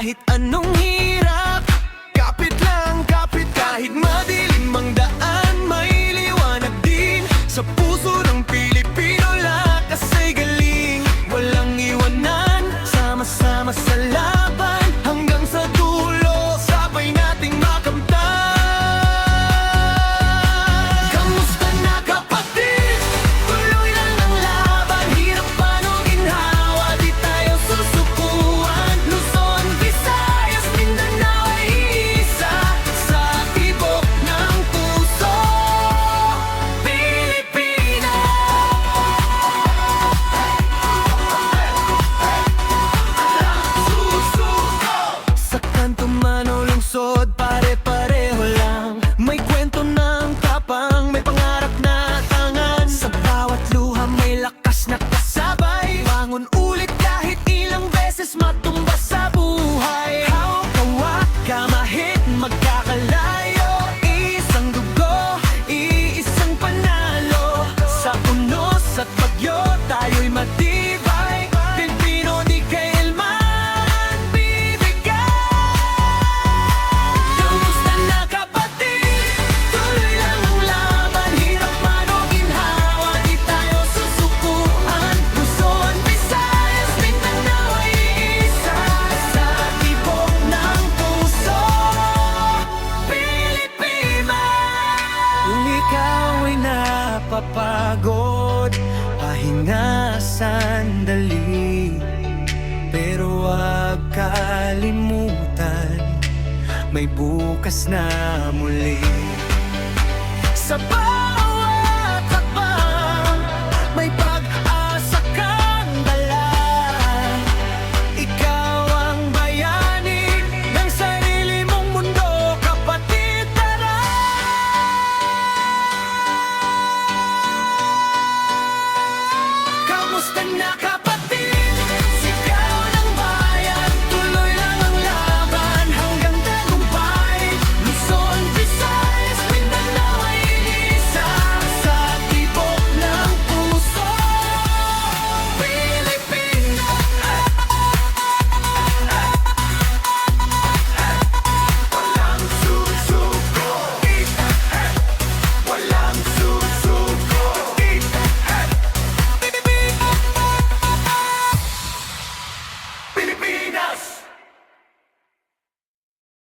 kahit anong hirap. Kapit lang, kapit kahit madilim ang daan, may liwanag din sa puso ng Pilipino. Lakas ay galing, walang iwanan, sama-sama sa laban hanggang sa dulo, sabay nating makamtan. Kamusta na kapatid? Tuloy lang ang laban, hirap man o ginhawa, di tayo susukuan. Luzon, Visayas, Mindanao ay iisa sa tibok ng puso, Pilipinas. Sa kanto man o lungsod, pare-pareho lang. May kwento ng tapang, may pangarap na tangan. Sa bawat luha may lakas na kasabay. Bangon ulit kahit ilang beses matumba sa buhay. Hawak hawak, kamahit, magkakalayo. Isang dugo, iisang panalo. Sa unos at bagyo, tayo'y matibay. Pilipino di kailanman bibigay. Kamusta na kapatid? Tuloy lang ang laban, hirap man o ginhawa, di tayo susukuan. Luzon, Visayas, Mindanao ay iisa sa tibok ng puso, Pilipinas. Kung ikaw ay napapagod, pahinga sandali, pero huwag kalimutan, may bukas na muli. Sa